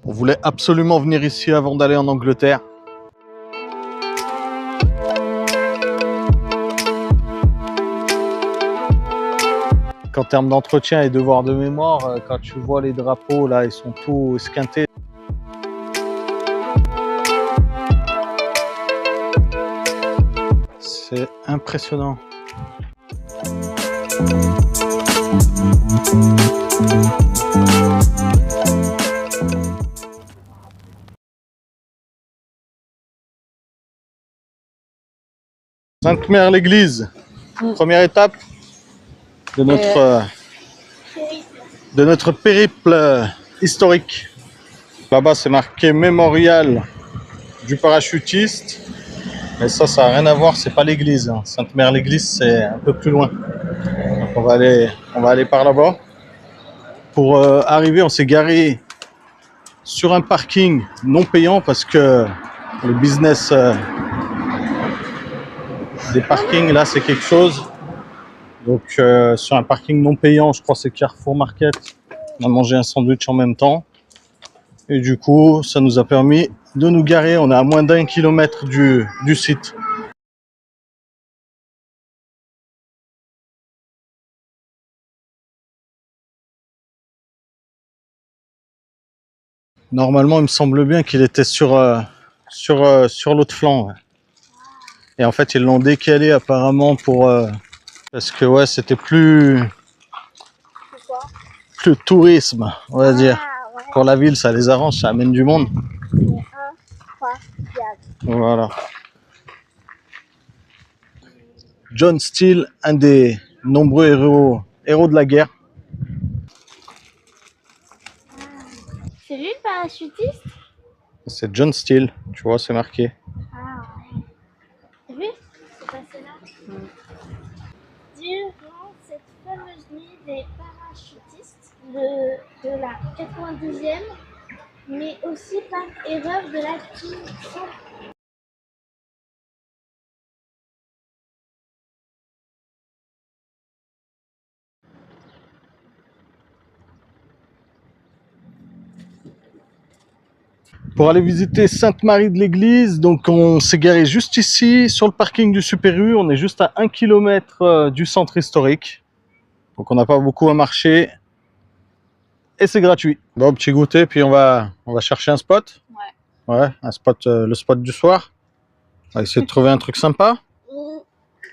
On voulait absolument venir ici avant d'aller en Angleterre. En termes d'entretien et devoirs de mémoire, quand tu vois les drapeaux là, ils sont tous esquintés. C'est impressionnant. Sainte-Mère-l'Église, première étape de notre périple historique. Là-bas, c'est marqué mémorial du parachutiste. Mais ça n'a rien à voir, c'est pas l'église. Hein. Sainte-Mère-l'Église, c'est un peu plus loin. Donc on va aller par là-bas. Pour arriver, on s'est garé sur un parking non payant parce que le business des parkings, là, c'est quelque chose. Donc sur un parking non payant, je crois que c'est Carrefour Market, on a mangé un sandwich en même temps. Et du coup, ça nous a permis de nous garer. On est à moins d'1 kilomètre du site. Normalement, il me semble bien qu'il était sur l'autre flanc. Ouais. Et en fait, ils l'ont décalé apparemment pour... parce que ouais, c'était plus tourisme, on va dire. Ouais. Pour la ville, ça les arrange, ça amène du monde. Voilà. John Steele, un des nombreux héros de la guerre. C'est lui le parachutiste? C'est John Steele, tu vois, c'est marqué. Ah ouais. T'as vu? C'est passé là. Durant cette fameuse nuit des parachutistes de la 92e, mais aussi par erreur de la team 100. Pour aller visiter Sainte-Marie de l'Église, donc on s'est garé juste ici, sur le parking du Super U. On est juste à 1 kilomètre du centre historique. Donc on n'a pas beaucoup à marcher. Et c'est gratuit. Bon, petit goûter, puis on va chercher un spot. Ouais. Ouais, un spot, le spot du soir. On va essayer de trouver un truc sympa.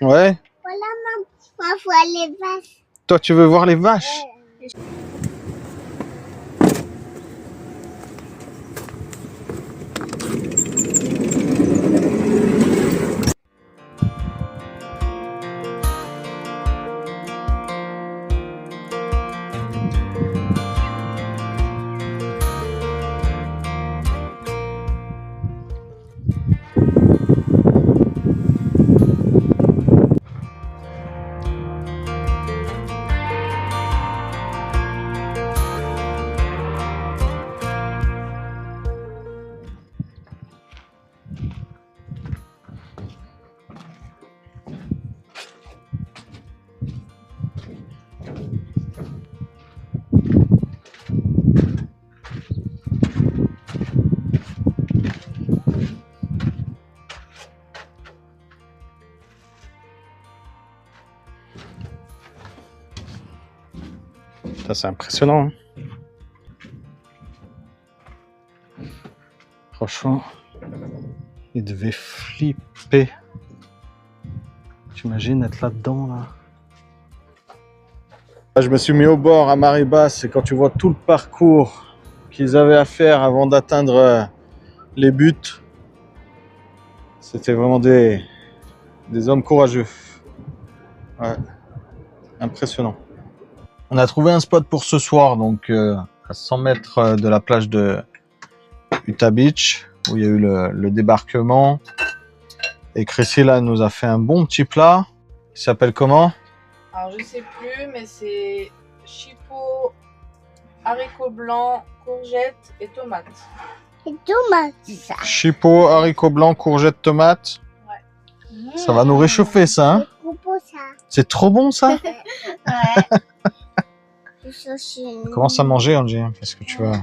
Ouais. Voilà, maman, on va voir les vaches. Toi, tu veux voir les vaches? Ouais. Ça, c'est impressionnant. Hein. Franchement, il devait flipper. T'imagines être là-dedans, là. Je me suis mis au bord à marée basse et quand tu vois tout le parcours qu'ils avaient à faire avant d'atteindre les buts, c'était vraiment des hommes courageux. Ouais, impressionnant. On a trouvé un spot pour ce soir, donc à 100 mètres de la plage de Utah Beach, où il y a eu le débarquement. Et Chrissy là nous a fait un bon petit plat. Il s'appelle comment? Alors je sais plus, mais c'est chipot, haricots blancs, courgettes et tomates. Et tomates, ça. Chipot, haricots blancs, courgettes, tomates. Ouais. Ça va nous réchauffer ça, hein? C'est trop bon ça? Ouais. On commence à manger, Angie, parce que tu vas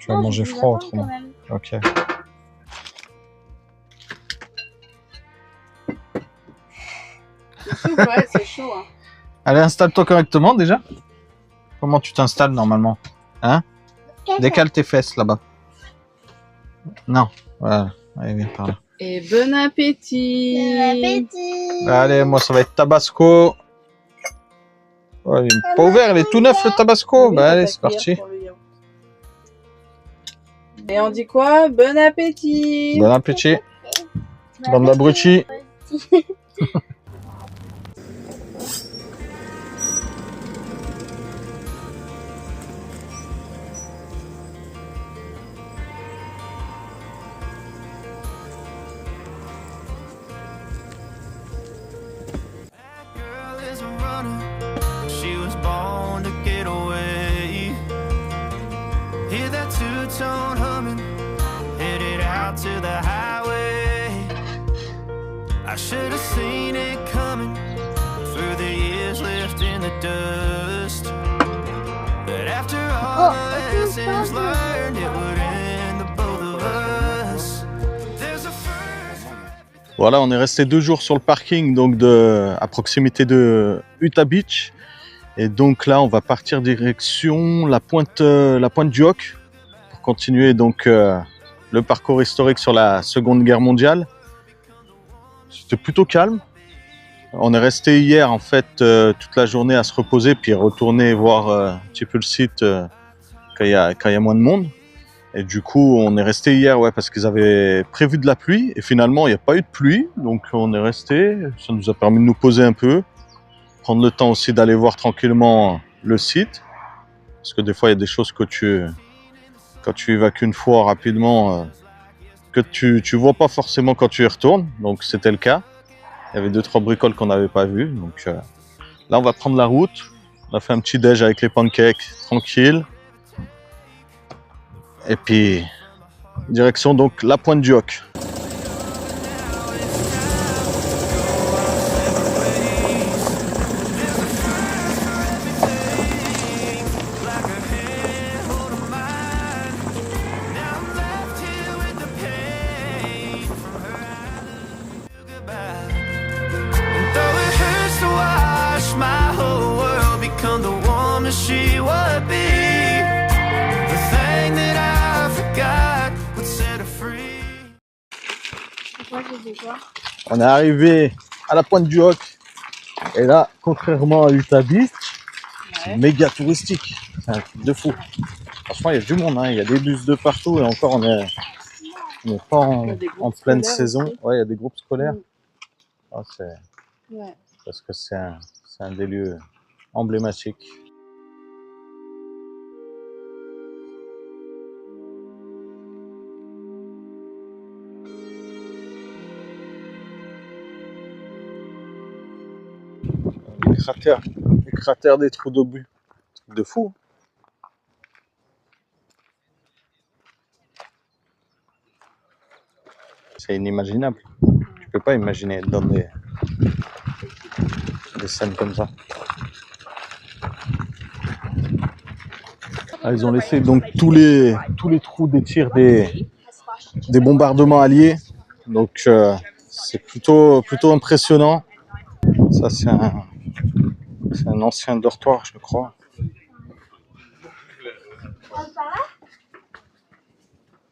Tu vas Non, manger je vais froid attendre quand autrement. même. Ok. C'est souple, ouais, c'est chaud. Hein. Allez, installe-toi correctement déjà. Comment tu t'installes normalement? Hein? Décale tes fesses là-bas. Non. Voilà. Allez, viens par là. Et bon appétit. Bon appétit. Allez, moi ça va être Tabasco. Oh, il est pas ouvert, il est tout neuf le Tabasco. Oui, Bah dans allez, ta c'est cuillère parti. pour le yaourt. Et on dit quoi? Bon appétit. Bon appétit. Bande d'abrutis. Girl is a runner. She was born to get away. Hear that two-tone humming, headed out to the highway. I should have seen it coming through the years left in the dust. But after all the lessons learned, it would end the both of us. There's a first. Voilà, on est resté 2 jours sur le parking, donc à proximité de Utah Beach. Et donc là, on va partir direction la pointe du Hoc pour continuer donc le parcours historique sur la Seconde Guerre mondiale. C'était plutôt calme. On est resté hier en fait toute la journée à se reposer, puis retourner voir un petit peu le site quand il y a moins de monde. Et du coup, on est resté hier, ouais, parce qu'ils avaient prévu de la pluie. Et finalement, il n'y a pas eu de pluie. Donc, on est resté. Ça nous a permis de nous poser un peu. Prendre le temps aussi d'aller voir tranquillement le site. Parce que des fois, il y a des choses que quand tu y vas qu'une fois rapidement, que tu vois pas forcément quand tu y retournes. Donc, c'était le cas. Il y avait 2-3 bricoles qu'on n'avait pas vues. Donc, là, on va prendre la route. On a fait un petit déj avec les pancakes, tranquille. Et puis, direction donc la pointe du Hoc. And though it hurts to watch my whole world become the woman she would be, the thing that I forgot would set her free. Pourquoi j'ai dit quoi? On est arrivé à la pointe du Hoc. Et là, contrairement à Utah Beach, c'est méga touristique. C'est un truc de fou. Franchement, il y a du monde, hein. Il y a des bus de partout. Et encore, on n'est pas en pleine saison. Aussi. Ouais, il y a des groupes scolaires. Ah, Ouais. parce que c'est un des lieux emblématiques. Les cratères des trous d'obus. Truc de fou. C'est inimaginable. Tu peux pas imaginer être dans des scènes comme ça. Ah, ils ont laissé donc tous les trous des tirs des bombardements alliés. Donc c'est plutôt impressionnant. Ça c'est un ancien dortoir, je crois. Par là?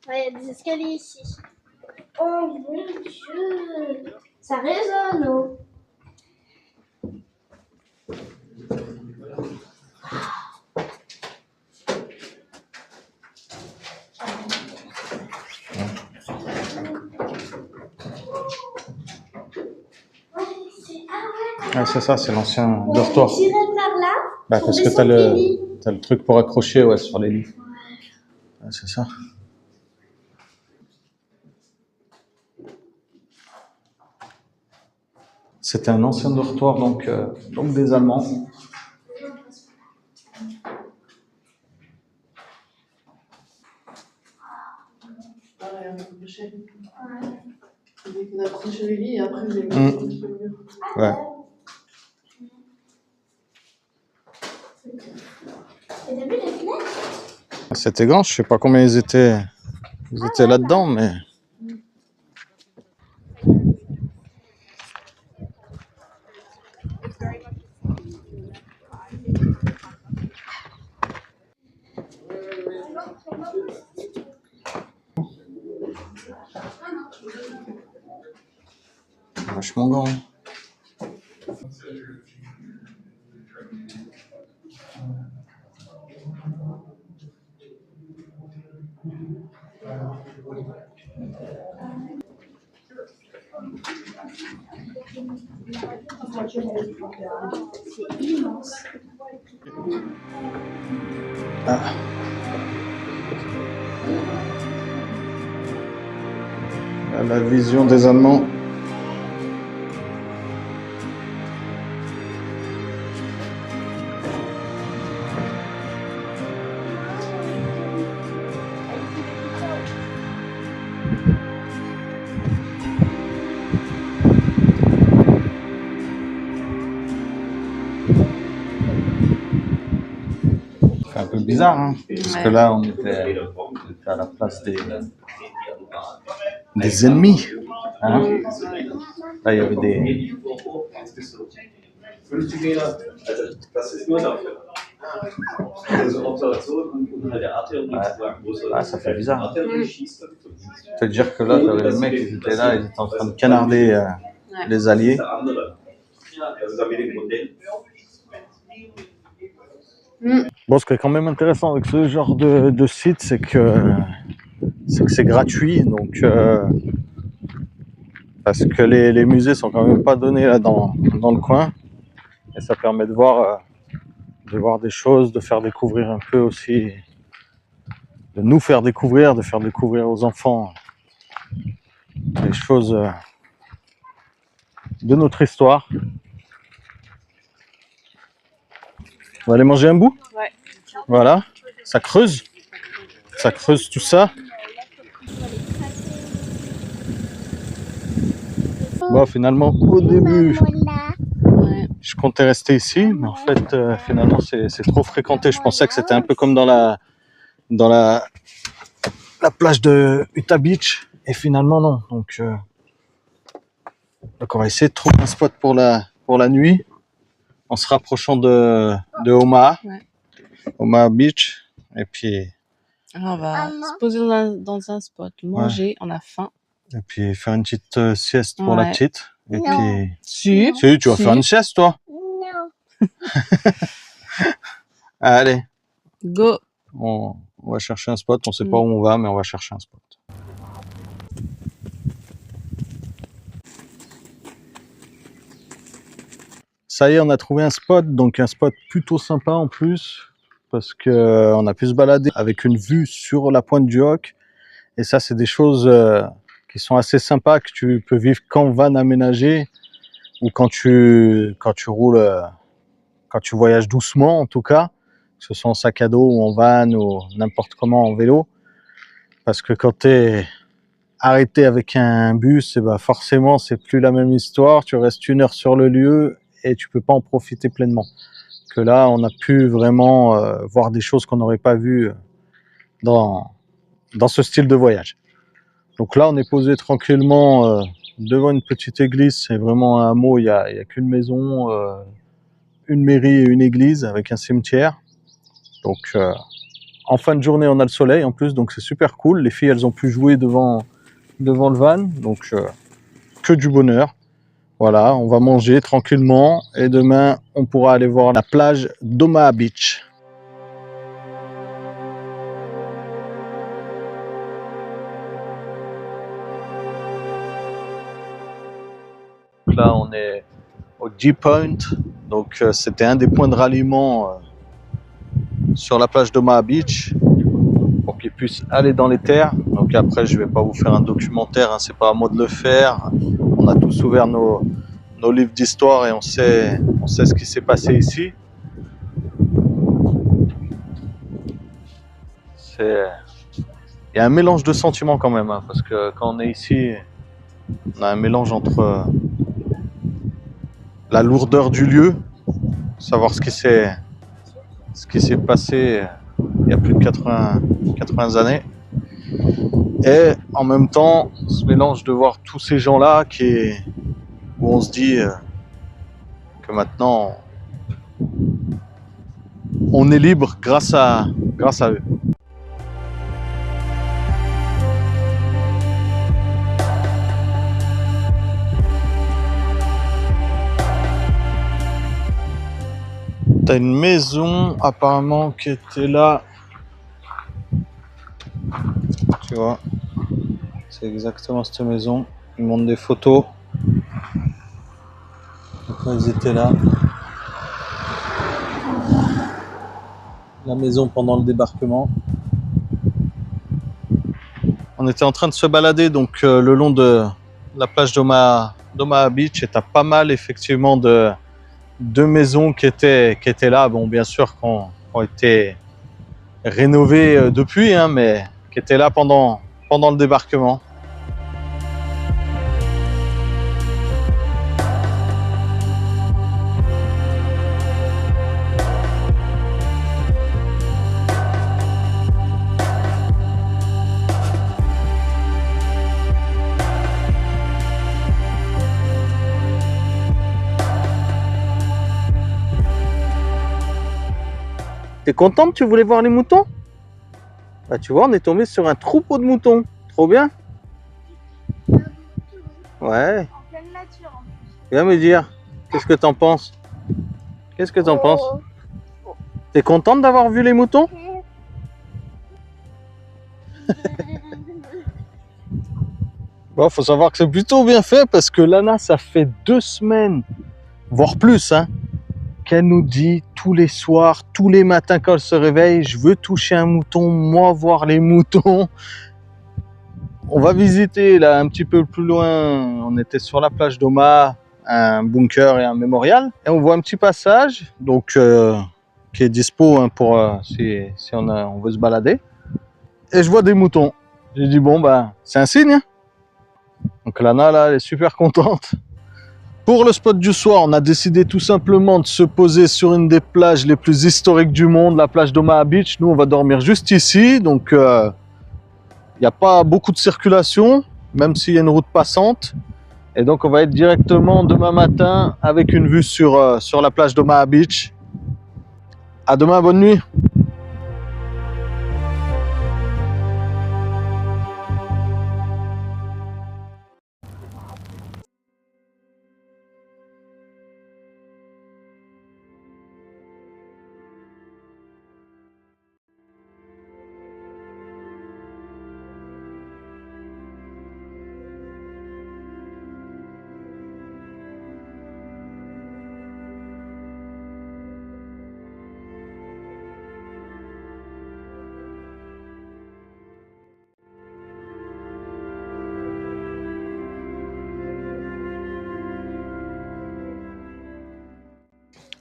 Ouais, il y a des escaliers ici. Oh mon Dieu! Ça résonne, oh! Ah, c'est ça, c'est l'ancien dortoir. Tirer par là. Bah, parce que t'as le truc pour accrocher, ouais, sur les lits. Ouais, c'est ça. C'était un ancien dortoir, donc des Allemands. Ah ouais, on a accroché. On a accroché les lits et après vous avez mis contre le mur. Ouais. Et t'as vu les fenêtres? C'était grand, je sais pas combien ils étaient là-dedans, mais... Vachement grand. C'est immense. Ah. La vision des Allemands. C'est un peu bizarre, hein, parce que là, on était à la place des ennemis. Hein. Là, il y avait des... Ouais, ça fait bizarre. C'est-à-dire que là, tu avais les mecs qui étaient là, ils étaient en train de canarder les Alliés. Bon, ce qui est quand même intéressant avec ce genre de site, c'est que c'est gratuit, donc parce que les musées sont quand même pas donnés là dans le coin, et ça permet de voir des choses, de faire découvrir un peu aussi, de nous faire découvrir, de faire découvrir aux enfants des choses de notre histoire. On va aller manger un bout? Ouais. Voilà, ça creuse tout ça. Bon, finalement, au début, je comptais rester ici, mais en fait, finalement, c'est trop fréquenté. Je pensais que c'était un peu comme dans la plage de Utah Beach, et finalement, non. Donc on va essayer de trouver un spot pour la nuit, en se rapprochant de Omaha, Omaha Beach, et puis... Alors on va se poser dans un spot, manger, on a faim. Et puis faire une petite sieste pour la petite. Et puis... Si, tu vas faire une sieste, toi? Non. Allez. Go. On va chercher un spot. On sait pas où on va, mais on va chercher un spot. Ça y est, on a trouvé un spot. Donc un spot plutôt sympa en plus, parce que on a pu se balader avec une vue sur la pointe du Hoc. Et ça, c'est des choses qui sont assez sympas, que tu peux vivre qu'en van aménagé, ou quand tu roules, quand tu voyages doucement en tout cas, que ce soit en sac à dos ou en van ou n'importe comment en vélo. Parce que quand tu es arrêté avec un bus, et ben forcément c'est plus la même histoire, tu restes 1 heure sur le lieu et tu peux pas en profiter pleinement. Que là, on a pu vraiment voir des choses qu'on n'aurait pas vues dans ce style de voyage. Donc là, on est posé tranquillement devant une petite église. C'est vraiment un hameau, il y a qu'une maison, une mairie et une église avec un cimetière. Donc en fin de journée, on a le soleil en plus, donc c'est super cool. Les filles, elles ont pu jouer devant le van, donc que du bonheur. Voilà, on va manger tranquillement et demain, on pourra aller voir la plage d'Omaha Beach. Là, on est au G-Point, donc c'était un des points de ralliement sur la plage d'Omaha Beach pour qu'ils puissent aller dans les terres. Donc après, je vais pas vous faire un documentaire, hein, c'est pas à moi de le faire. On a tous ouvert nos livres d'histoire et on sait ce qui s'est passé ici. Il y a un mélange de sentiments quand même, hein, parce que quand on est ici, on a un mélange entre la lourdeur du lieu, savoir ce qui s'est passé il y a plus de 80 années. Et en même temps, ce mélange de voir tous ces gens-là où on se dit que maintenant on est libre grâce à eux. T'as une maison apparemment qui était là. Tu vois, c'est exactement cette maison. Ils montrent des photos. Quand ils étaient là. La maison pendant le débarquement. On était en train de se balader donc le long de la plage d'Omaha Beach et t'as pas mal effectivement de maisons qui étaient là. Bon, bien sûr, qui ont été rénovées depuis, hein, mais qui étaient là pendant le débarquement. T'es contente? Tu voulais voir les moutons? Bah tu vois, on est tombé sur un troupeau de moutons. Trop bien. Ouais. En pleine nature en plus. Viens me dire, qu'est-ce que t'en penses? Qu'est-ce que t'en penses? T'es contente d'avoir vu les moutons? Bon, faut savoir que c'est plutôt bien fait parce que Lana, ça fait 2 semaines, voire plus, hein, qu'elle nous dit tous les soirs, tous les matins quand elle se réveille, je veux toucher un mouton, moi voir les moutons. On va visiter là un petit peu plus loin, on était sur la plage d'Omaha, un bunker et un mémorial. Et on voit un petit passage donc, qui est dispo hein, pour si on veut se balader. Et je vois des moutons. J'ai dit bon bah c'est un signe. Donc Lana là elle est super contente. Pour le spot du soir, on a décidé tout simplement de se poser sur une des plages les plus historiques du monde, la plage d'Omaha Beach. Nous, on va dormir juste ici, donc il n'y a pas beaucoup de circulation, même s'il y a une route passante. Et donc, on va être directement demain matin avec une vue sur la plage d'Omaha Beach. À demain, bonne nuit.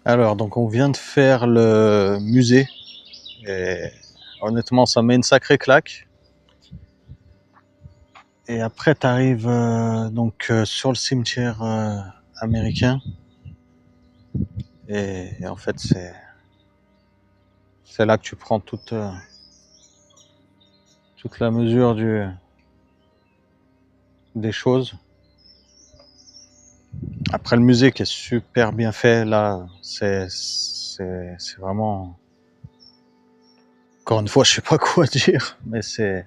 Alors, donc on vient de faire le musée et honnêtement, ça met une sacrée claque. Et après, tu arrives sur le cimetière américain et en fait, c'est là que tu prends toute la mesure des choses. Après le musée qui est super bien fait, là, c'est vraiment... Encore une fois, je sais pas quoi dire, mais c'est...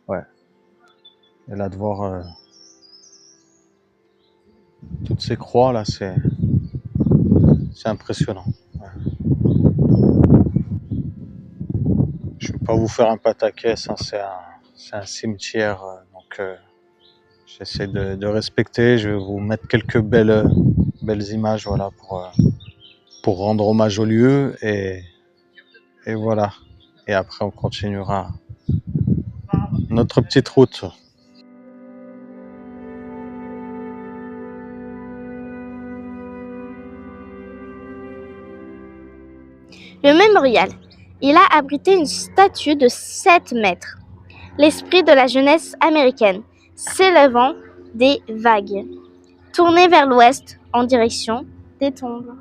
Ouais. Et là, de voir toutes ces croix, là, c'est impressionnant. Ouais. Je vais pas vous faire un pataquès, hein, c'est un cimetière, donc j'essaie de respecter. Je vais vous mettre quelques belles images, voilà, pour rendre hommage au lieu et voilà. Et après, on continuera notre petite route. Le mémorial. Il a abrité une statue de 7 mètres. L'esprit de la jeunesse américaine, s'élevant des vagues, tourné vers l'ouest en direction des tombes.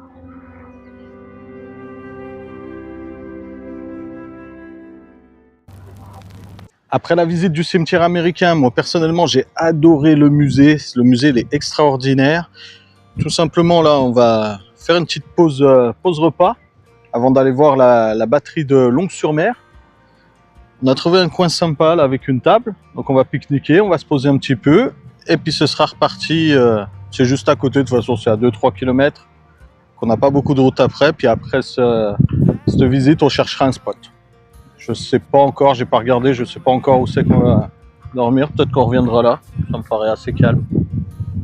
Après la visite du cimetière américain, moi personnellement j'ai adoré le musée. Le musée il est extraordinaire. Tout simplement là on va faire une petite pause, pause repas avant d'aller voir la batterie de Longues-sur-Mer. On a trouvé un coin sympa là, avec une table, donc on va pique-niquer, on va se poser un petit peu et puis ce sera reparti. C'est juste à côté, de toute façon c'est à 2-3 km. On n'a pas beaucoup de route après, puis après cette visite on cherchera un spot. Je sais pas encore, j'ai pas regardé, je sais pas encore où c'est qu'on va dormir. Peut-être qu'on reviendra là, ça me paraît assez calme.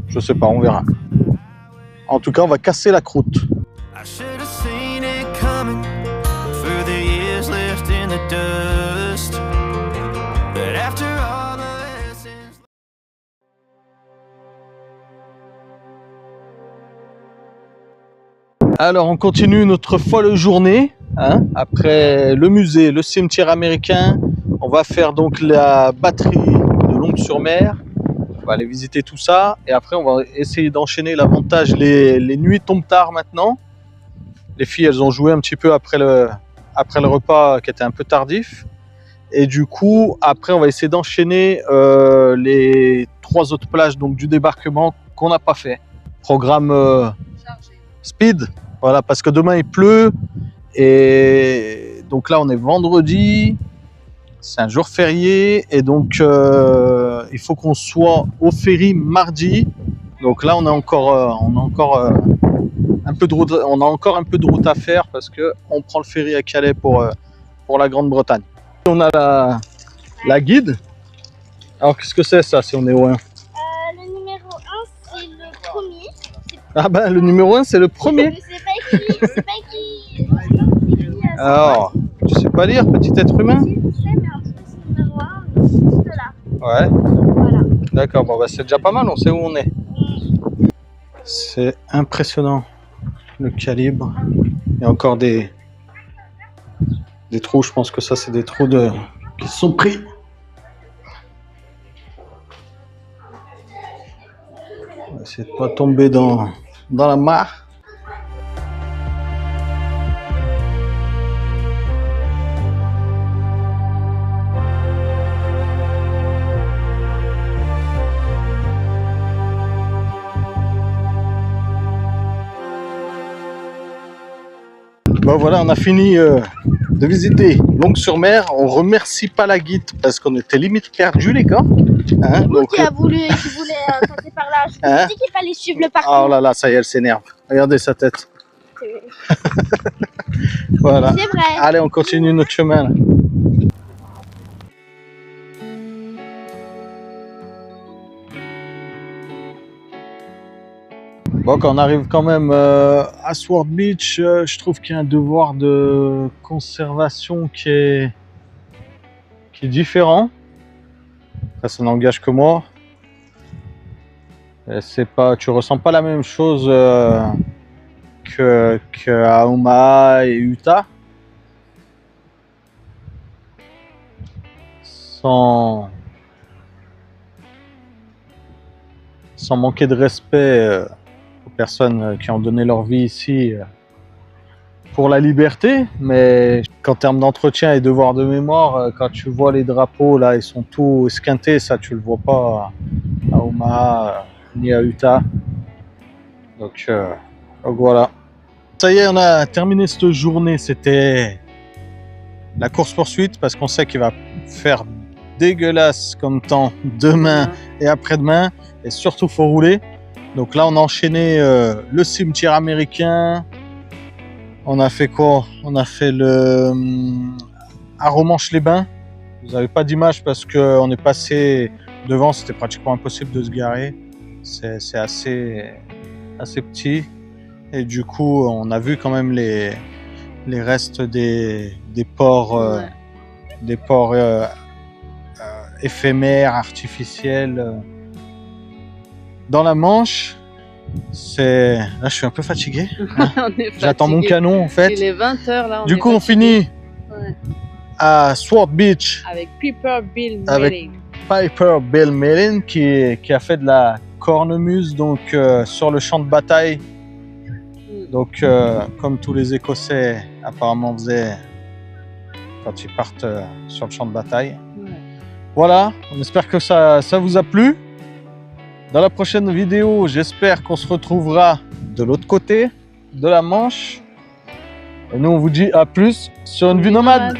Je sais pas, on verra. En tout cas, on va casser la croûte. I should have seen it coming through the years left in the dust. But after all the lessons. Alors, on continue notre folle journée. Hein, après le musée, le cimetière américain, on va faire donc la batterie de Longues-sur-Mer. On va aller visiter tout ça et après on va essayer d'enchaîner. L'avantage, les nuits tombent tard maintenant. Les filles, elles ont joué un petit peu après le repas qui était un peu tardif. Et du coup, après, on va essayer d'enchaîner les 3 autres plages donc, du débarquement qu'on n'a pas fait. Programme speed, voilà, parce que demain il pleut. Et donc là, on est vendredi, c'est un jour férié, et donc il faut qu'on soit au ferry mardi. Donc là, on a encore un peu de route, on a encore un peu de route à faire parce que on prend le ferry à Calais pour la Grande-Bretagne. On a la guide. Alors qu'est-ce que c'est ça si on est au 1? Le numéro 1, c'est le premier. Ah ben le numéro 1 c'est le premier. C'est pas écrit, c'est pas écrit. Alors, tu sais pas lire, petit être humain? Je sais, mais en tout cas, c'est le numéro 1, juste là. Ouais. Voilà. D'accord, bon bah c'est déjà pas mal, on sait où on est. C'est impressionnant le calibre. Il y a encore des trous, je pense que ça c'est des trous qui se sont pris. On va essayer de pas tomber dans la mare. Bon voilà, on a fini de visiter Longues-sur-Mer. On remercie pas la guide parce qu'on était limite perdus les gars. Hein, donc, Qui voulait passer par là. Je me Hein suis dit qu'il fallait suivre le parcours. oh là là, ça y est, elle s'énerve. Regardez sa tête. Voilà. C'est vrai. Allez, on continue notre chemin. Là. Bon, quand on arrive quand même à Sword Beach, je trouve qu'il y a un devoir de conservation qui est différent. Ça n'engage que moi. C'est pas, tu ressens pas la même chose qu'à Omaha et Utah. Sans manquer de respect aux personnes qui ont donné leur vie ici pour la liberté, mais qu'en termes d'entretien et devoir de mémoire, quand tu vois les drapeaux là, ils sont tous esquintés, ça tu le vois pas à Omaha ni à Utah. Donc voilà. Ça y est, on a terminé cette journée. C'était la course poursuite parce qu'on sait qu'il va faire dégueulasse comme temps demain et après-demain, et surtout faut rouler. Donc là on a enchaîné le cimetière américain. On a fait quoi? On a fait le à Romanche-les-Bains. Vous n'avez pas d'image parce qu'on est passé devant, c'était pratiquement impossible de se garer. C'est assez petit. Et du coup, on a vu quand même les restes des ports, des ports éphémères, artificiels. Dans la Manche, là je suis un peu fatigué. Hein. J'attends mon canon en fait. Il est 20h là. Du coup, on finit à Sword Beach avec Piper Bill avec Meling. Piper Bill Meling qui a fait de la cornemuse donc sur le champ de bataille. Donc comme tous les Écossais apparemment faisaient quand ils partent sur le champ de bataille. Voilà, on espère que ça vous a plu. Dans la prochaine vidéo, j'espère qu'on se retrouvera de l'autre côté de la Manche. Et nous, on vous dit à plus sur une vie nomade.